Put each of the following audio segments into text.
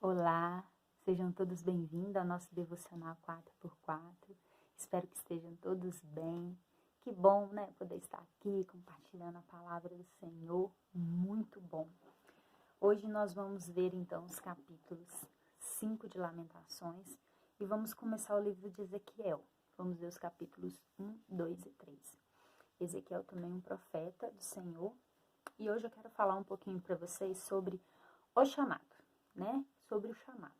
Olá, sejam todos bem-vindos ao nosso devocional 4x4. Espero que estejam todos bem. Que bom, né, poder estar aqui compartilhando a palavra do Senhor. Muito bom. Hoje nós vamos ver então os capítulos 5 de Lamentações e vamos começar o livro de Ezequiel. Vamos ver os capítulos 1, 2 e 3. Ezequiel também é um profeta do Senhor e hoje eu quero falar um pouquinho para vocês sobre o chamado, né? Sobre o chamado.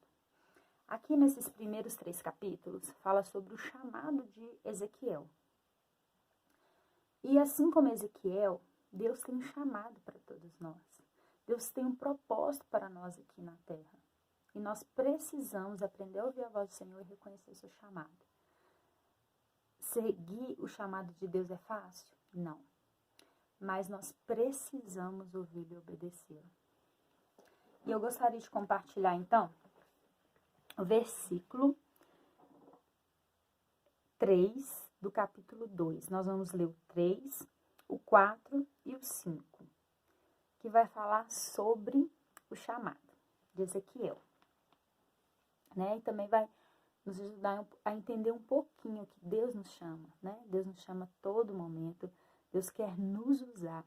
Aqui nesses primeiros 3 capítulos, fala sobre o chamado de Ezequiel. E assim como Ezequiel, Deus tem um chamado para todos nós. Deus tem um propósito para nós aqui na terra. E nós precisamos aprender a ouvir a voz do Senhor e reconhecer o seu chamado. Seguir o chamado de Deus é fácil? Não. Mas nós precisamos ouvi-lo e obedecê-lo. E eu gostaria de compartilhar, então, o versículo 3 do capítulo 2. Nós vamos ler o 3, o 4 e o 5, que vai falar sobre o chamado de Ezequiel. Né? E também vai nos ajudar a entender um pouquinho que Deus nos chama, né? Deus nos chama a todo momento, Deus quer nos usar.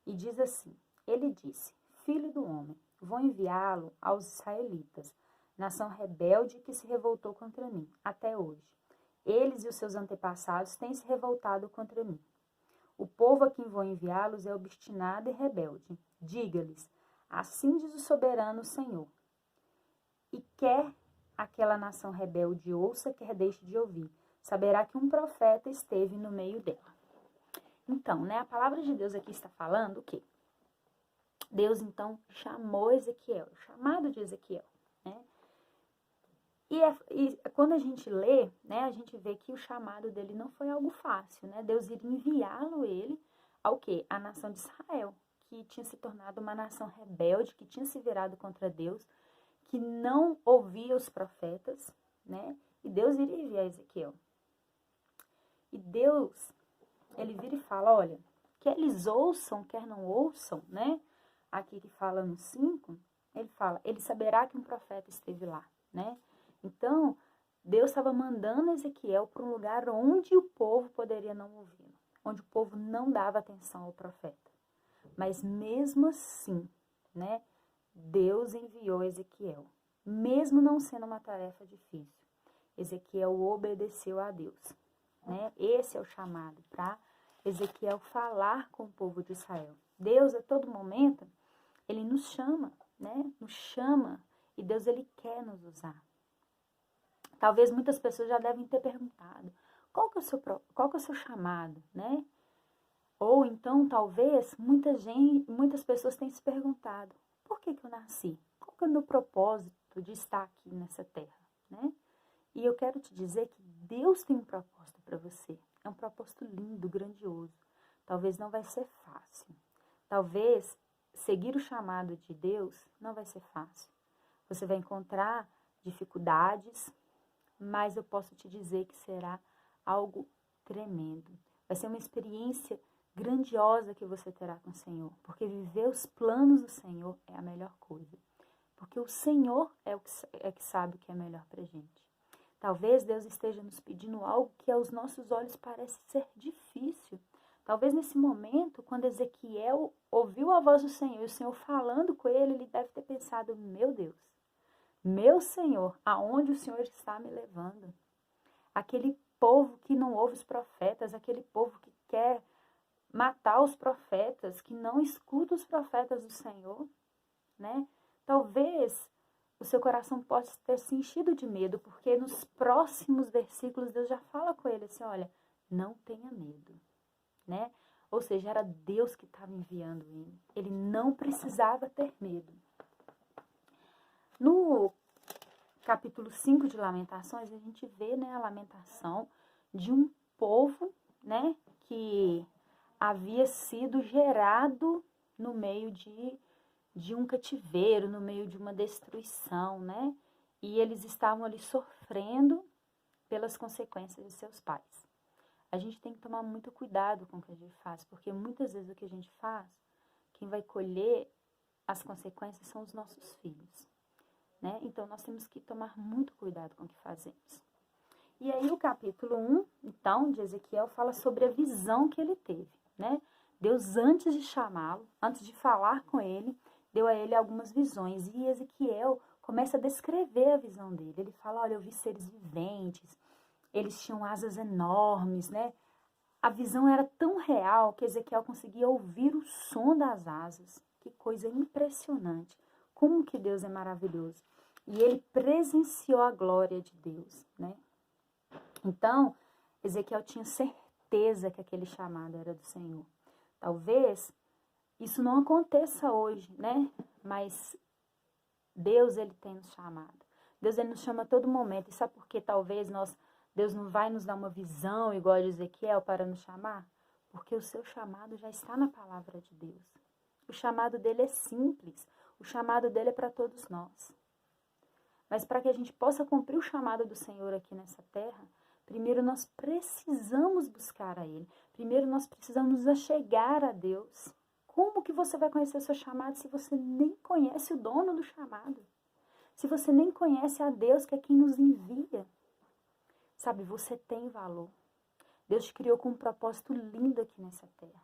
E diz assim, ele disse, filho do homem, vou enviá-lo aos israelitas, nação rebelde que se revoltou contra mim, até hoje. Eles e os seus antepassados têm se revoltado contra mim. O povo a quem vou enviá-los é obstinado e rebelde. Diga-lhes, assim diz o soberano Senhor. E quer aquela nação rebelde ouça, quer deixe de ouvir. Saberá que um profeta esteve no meio dela. Então, né, a palavra de Deus aqui está falando o quê? Deus, então, chamou Ezequiel, o chamado de Ezequiel, né? E quando a gente lê, né, a gente vê que o chamado dele não foi algo fácil, né? Deus iria enviá-lo ele ao quê? A nação de Israel, que tinha se tornado uma nação rebelde, que tinha se virado contra Deus, que não ouvia os profetas, né? E Deus iria enviar Ezequiel. E Deus, ele vira e fala, olha, quer eles ouçam, quer não ouçam, né? Aqui que fala no 5, ele fala, ele saberá que um profeta esteve lá, né? Então, Deus estava mandando Ezequiel para um lugar onde o povo poderia não ouvir, onde o povo não dava atenção ao profeta. Mas mesmo assim, né, Deus enviou Ezequiel, mesmo não sendo uma tarefa difícil. Ezequiel obedeceu a Deus, né? Esse é o chamado para Ezequiel falar com o povo de Israel. Deus, a todo momento, ele nos chama, né? Nos chama e Deus, ele quer nos usar. Talvez muitas pessoas já devem ter perguntado, qual que é o seu chamado, né? Ou então, talvez, muitas pessoas têm se perguntado, por que eu nasci? Qual que é o meu propósito de estar aqui nessa terra, né? E eu quero te dizer que Deus tem um propósito para você. É um propósito lindo, grandioso. Talvez não vai ser fácil. Talvez seguir o chamado de Deus não vai ser fácil. Você vai encontrar dificuldades, mas eu posso te dizer que será algo tremendo. Vai ser uma experiência grandiosa que você terá com o Senhor, porque viver os planos do Senhor é a melhor coisa. Porque o Senhor é que sabe o que é melhor para a gente. Talvez Deus esteja nos pedindo algo que aos nossos olhos parece ser difícil. Talvez nesse momento, quando Ezequiel ouviu a voz do Senhor e o Senhor falando com ele, ele deve ter pensado, meu Deus, meu Senhor, aonde o Senhor está me levando? Aquele povo que não ouve os profetas, aquele povo que quer matar os profetas, que não escuta os profetas do Senhor, né? Talvez o seu coração possa ter se enchido de medo, porque nos próximos versículos Deus já fala com ele assim, olha, não tenha medo, né? Ou seja, era Deus que estava enviando ele. Ele não precisava ter medo. No capítulo 5 de Lamentações, a gente vê, né, a lamentação de um povo, né, que havia sido gerado no meio de um cativeiro, no meio de uma destruição, né? E eles estavam ali sofrendo pelas consequências de seus pais. A gente tem que tomar muito cuidado com o que a gente faz, porque muitas vezes o que a gente faz, quem vai colher as consequências são os nossos filhos. né? Então, nós temos que tomar muito cuidado com o que fazemos. E aí, o capítulo 1, então, de Ezequiel, fala sobre a visão que ele teve, né? Deus, antes de chamá-lo, antes de falar com ele, deu a ele algumas visões. E Ezequiel começa a descrever a visão dele. Ele fala, olha, eu vi seres viventes, eles tinham asas enormes, né? A visão era tão real que Ezequiel conseguia ouvir o som das asas. Que coisa impressionante. Como que Deus é maravilhoso. E ele presenciou a glória de Deus, né? Então, Ezequiel tinha certeza que aquele chamado era do Senhor. Talvez isso não aconteça hoje, né? Mas Deus, ele tem nos chamado. Deus, ele nos chama a todo momento. E sabe por que talvez Deus não vai nos dar uma visão igual a de Ezequiel para nos chamar? Porque o seu chamado já está na palavra de Deus. O chamado dele é simples. O chamado dele é para todos nós. Mas para que a gente possa cumprir o chamado do Senhor aqui nessa terra, primeiro nós precisamos buscar a Ele. Primeiro nós precisamos nos achegar a Deus. Como que você vai conhecer o seu chamado se você nem conhece o dono do chamado? Se você nem conhece a Deus, que é quem nos envia? Sabe, você tem valor. Deus te criou com um propósito lindo aqui nessa terra.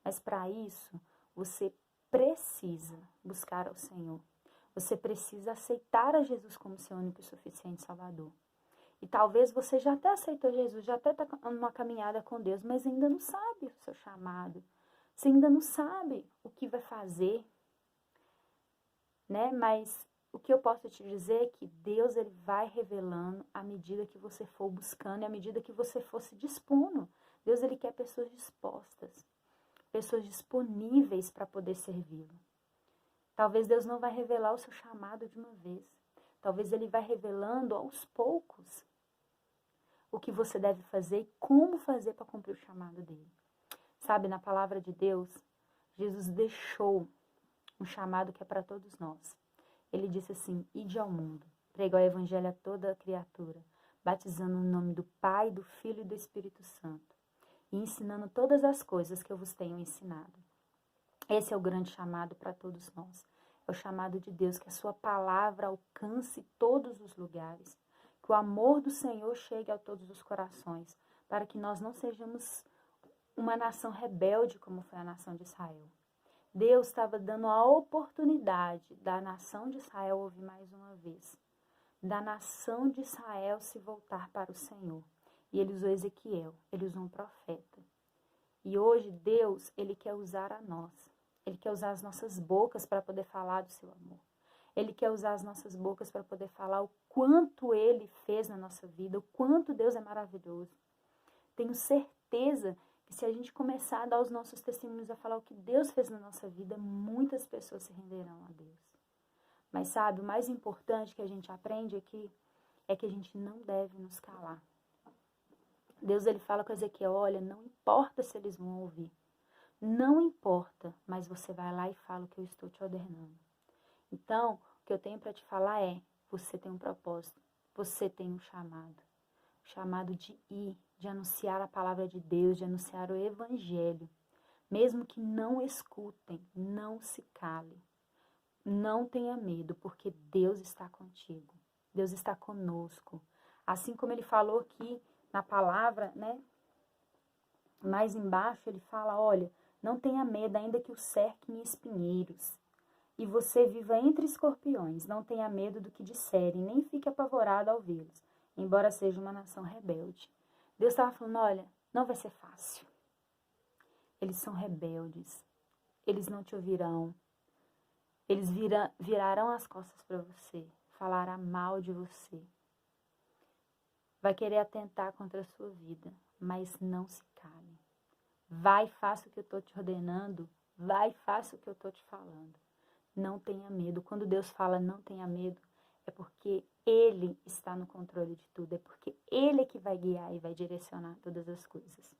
Mas para isso, você precisa buscar ao Senhor. Você precisa aceitar a Jesus como seu único e suficiente Salvador. E talvez você já até aceitou Jesus, já até está numa caminhada com Deus, mas ainda não sabe o seu chamado. Você ainda não sabe o que vai fazer, né? Mas o que eu posso te dizer é que Deus, ele vai revelando à medida que você for buscando e à medida que você for se dispondo. Deus, ele quer pessoas dispostas, pessoas disponíveis para poder servi-lo. Talvez Deus não vai revelar o seu chamado de uma vez. Talvez ele vai revelando aos poucos o que você deve fazer e como fazer para cumprir o chamado dele. Sabe, na palavra de Deus, Jesus deixou um chamado que é para todos nós. Ele disse assim, ide ao mundo, pregai o evangelho a toda a criatura, batizando no nome do Pai, do Filho e do Espírito Santo, e ensinando todas as coisas que eu vos tenho ensinado. Esse é o grande chamado para todos nós. É o chamado de Deus, que a sua palavra alcance todos os lugares, que o amor do Senhor chegue a todos os corações, para que nós não sejamos uma nação rebelde como foi a nação de Israel. Deus estava dando a oportunidade da nação de Israel ouvir mais uma vez, da nação de Israel se voltar para o Senhor. E ele usou Ezequiel, ele usou um profeta. E hoje Deus, ele quer usar a nós. Ele quer usar as nossas bocas para poder falar do seu amor. Ele quer usar as nossas bocas para poder falar o quanto ele fez na nossa vida, o quanto Deus é maravilhoso. Tenho certeza que se a gente começar a dar os nossos testemunhos, a falar o que Deus fez na nossa vida, muitas pessoas se renderão a Deus. Mas sabe, o mais importante que a gente aprende aqui é que a gente não deve nos calar. Deus, ele fala com Ezequiel, olha, não importa se eles vão ouvir. Não importa, mas você vai lá e fala o que eu estou te ordenando. Então, o que eu tenho para te falar é, você tem um propósito, você tem um chamado. O chamado de ir, de anunciar a palavra de Deus, de anunciar o evangelho. Mesmo que não escutem, não se cale. Não tenha medo, porque Deus está contigo. Deus está conosco. Assim como ele falou aqui na palavra, né? Mais embaixo ele fala, olha, não tenha medo, ainda que o cerquem espinheiros. E você viva entre escorpiões, não tenha medo do que disserem, nem fique apavorado ao vê-los, embora seja uma nação rebelde. Deus estava falando, olha, não vai ser fácil. Eles são rebeldes, eles não te ouvirão, eles virarão as costas para você, falará mal de você. Vai querer atentar contra a sua vida, mas não se cale. Vai, faça o que eu estou te ordenando, vai, faça o que eu estou te falando. Não tenha medo. Quando Deus fala não tenha medo, é porque Ele está no controle de tudo, é porque Ele é que vai guiar e vai direcionar todas as coisas.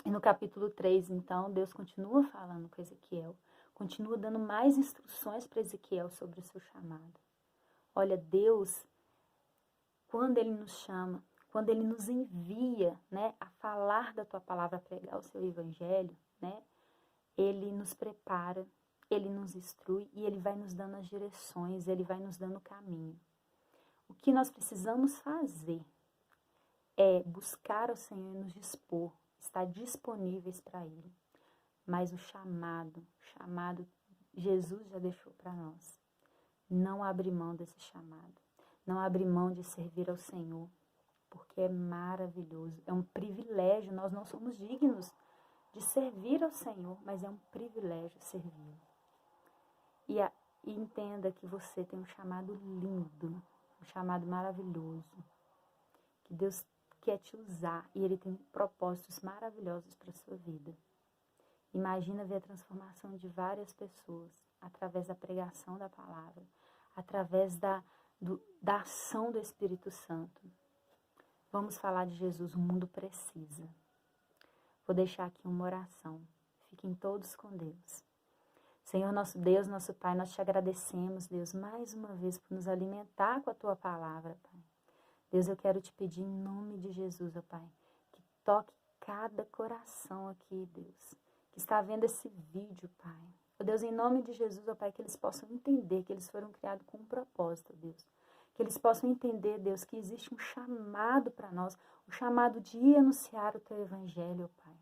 E no capítulo 3, então, Deus continua falando com Ezequiel, continua dando mais instruções para Ezequiel sobre o seu chamado. Olha, Deus, quando Ele nos chama, quando Ele nos envia, né, a falar da tua palavra, a pregar o seu evangelho, né, Ele nos prepara, Ele nos instrui e Ele vai nos dando as direções, Ele vai nos dando o caminho. O que nós precisamos fazer é buscar o Senhor e nos dispor, estar disponíveis para Ele. Mas o chamado, Jesus já deixou para nós. Não abre mão desse chamado. Não abre mão de servir ao Senhor, porque é maravilhoso, é um privilégio. Nós não somos dignos de servir ao Senhor, mas é um privilégio servir. E entenda que você tem um chamado lindo, um chamado maravilhoso, que Deus quer te usar e Ele tem propósitos maravilhosos para a sua vida. Imagina ver a transformação de várias pessoas através da pregação da palavra, através da ação do Espírito Santo. Vamos falar de Jesus, o mundo precisa. Vou deixar aqui uma oração. Fiquem todos com Deus. Senhor, nosso Deus, nosso Pai, nós te agradecemos, Deus, mais uma vez por nos alimentar com a Tua palavra, Pai. Deus, eu quero te pedir em nome de Jesus, ó Pai, que toque cada coração aqui, Deus, que está vendo esse vídeo, Pai. Ó Deus, em nome de Jesus, ó Pai, que eles possam entender que eles foram criados com um propósito, Deus. Que eles possam entender, Deus, que existe um chamado para nós, o chamado de ir anunciar o Teu Evangelho, ó Pai.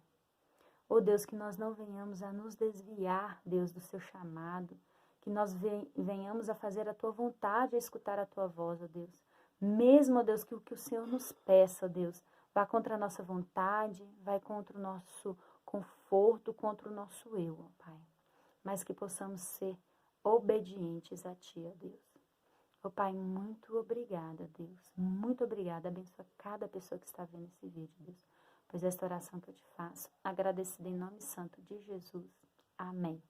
Ó Deus, que nós não venhamos a nos desviar, Deus, do Seu chamado, que nós venhamos a fazer a Tua vontade, a escutar a Tua voz, ó Deus. Mesmo, ó Deus, que o que o Senhor nos peça, ó Deus, vá contra a nossa vontade, vai contra o nosso conforto, contra o nosso eu, ó Pai. Mas que possamos ser obedientes a Ti, ó Deus. Ó Pai, muito obrigada, Deus. Muito obrigada. Abençoa cada pessoa que está vendo esse vídeo, Deus. Pois esta oração que eu te faço, agradecida em nome santo de Jesus. Amém.